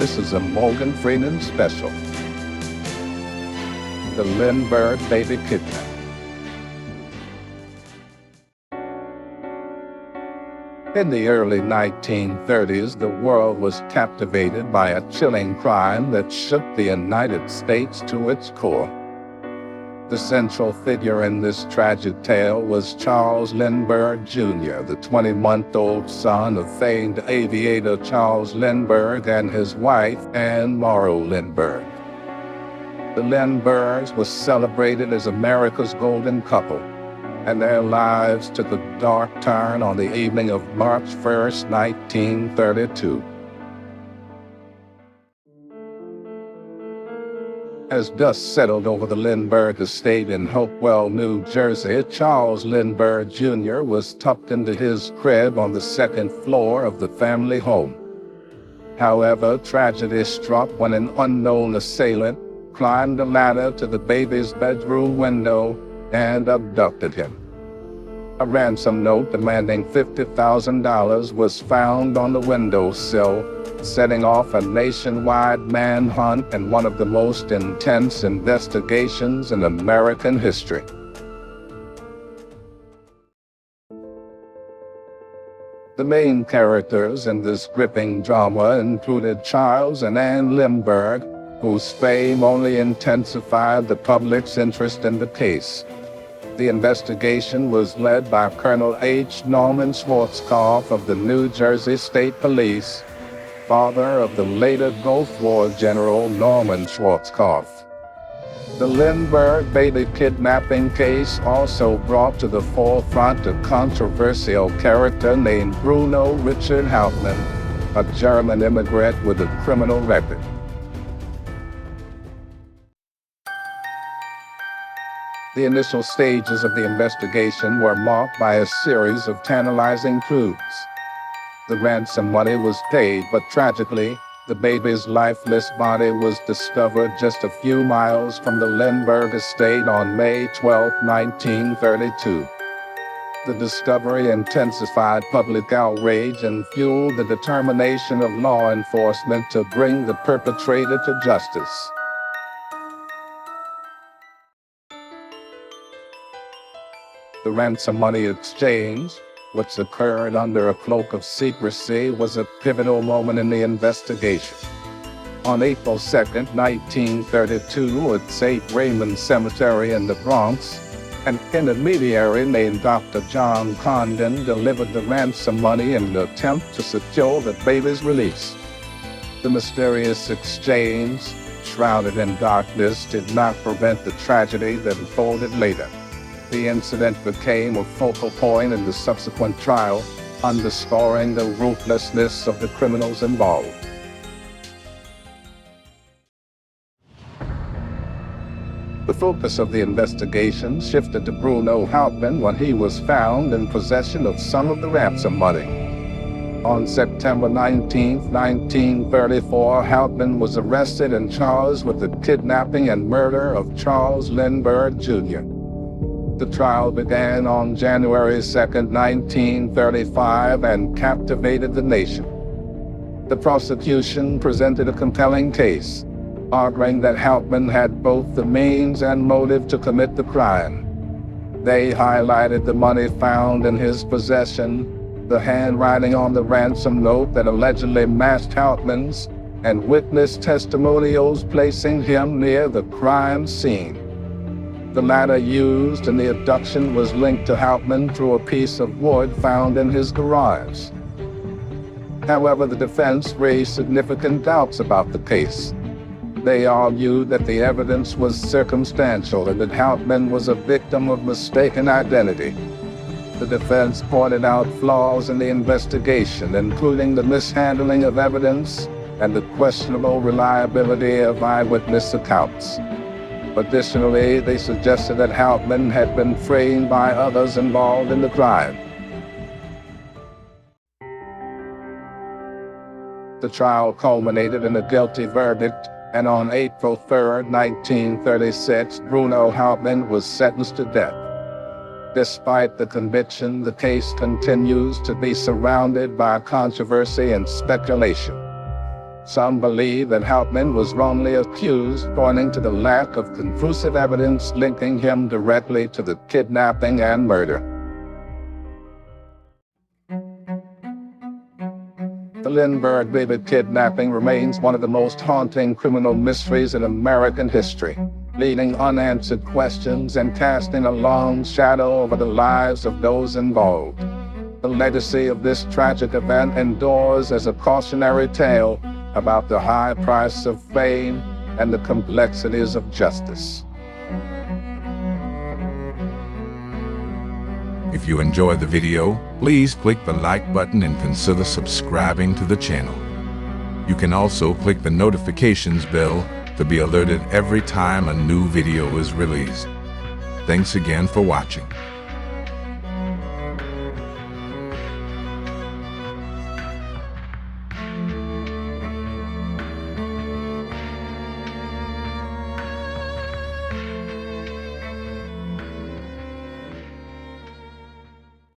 This is a Morgan Freeman special. The Lindbergh Baby Kidnapping. In the early 1930s, the world was captivated by a chilling crime that shook the United States to its core. The central figure in this tragic tale was Charles Lindbergh Jr., the 20-month-old son of famed aviator Charles Lindbergh and his wife, Morrow Lindbergh. The Lindberghs were celebrated as America's golden couple, and their lives took a dark turn on the evening of March 1st, 1932. As dust settled over the Lindbergh estate in Hopewell, New Jersey, Charles Lindbergh Jr. was tucked into his crib on the second floor of the family home. However, tragedy struck when an unknown assailant climbed a ladder to the baby's bedroom window and abducted him. A ransom note demanding $50,000 was found on the windowsill, setting off a nationwide manhunt and one of the most intense investigations in American history. The main characters in this gripping drama included Charles and Ann Lindbergh, whose fame only intensified the public's interest in the case. The investigation was led by Colonel H. Norman Schwarzkopf of the New Jersey State Police, father of the later Gulf War General Norman Schwarzkopf. The Lindbergh Baby kidnapping case also brought to the forefront a controversial character named Bruno Richard Hauptmann, a German immigrant with a criminal record. The initial stages of the investigation were marked by a series of tantalizing clues. The ransom money was paid, but tragically, the baby's lifeless body was discovered just a few miles from the Lindbergh estate on May 12, 1932. The discovery intensified public outrage and fueled the determination of law enforcement to bring the perpetrator to justice. The ransom money exchange, which occurred under a cloak of secrecy, was a pivotal moment in the investigation. On April 2, 1932, at St. Raymond Cemetery in the Bronx, an intermediary named Dr. John Condon delivered the ransom money in an attempt to secure the baby's release. The mysterious exchange, shrouded in darkness, did not prevent the tragedy that unfolded later. The incident became a focal point in the subsequent trial, underscoring the ruthlessness of the criminals involved. The focus of the investigation shifted to Bruno Hauptmann when he was found in possession of some of the ransom money. On September 19, 1934, Hauptmann was arrested and charged with the kidnapping and murder of Charles Lindbergh Jr. The trial began on January 2, 1935, and captivated the nation. The prosecution presented a compelling case, arguing that Hauptmann had both the means and motive to commit the crime. They highlighted the money found in his possession, the handwriting on the ransom note that allegedly matched Hauptmann's, and witness testimonials placing him near the crime scene. The ladder used in the abduction was linked to Hauptmann through a piece of wood found in his garage. However, the defense raised significant doubts about the case. They argued that the evidence was circumstantial and that Hauptmann was a victim of mistaken identity. The defense pointed out flaws in the investigation, including the mishandling of evidence and the questionable reliability of eyewitness accounts. Additionally, they suggested that Hauptmann had been framed by others involved in the crime. The trial culminated in a guilty verdict, and on April 3, 1936, Bruno Hauptmann was sentenced to death. Despite the conviction, the case continues to be surrounded by controversy and speculation. Some believe that Hauptmann was wrongly accused, pointing to the lack of conclusive evidence linking him directly to the kidnapping and murder. The Lindbergh Baby kidnapping remains one of the most haunting criminal mysteries in American history, leaving unanswered questions and casting a long shadow over the lives of those involved. The legacy of this tragic event endures as a cautionary tale about the high price of fame and the complexities of justice. If you enjoyed the video, please click the like button and consider subscribing to the channel. You can also click the notifications bell to be alerted every time a new video is released. Thanks again for watching.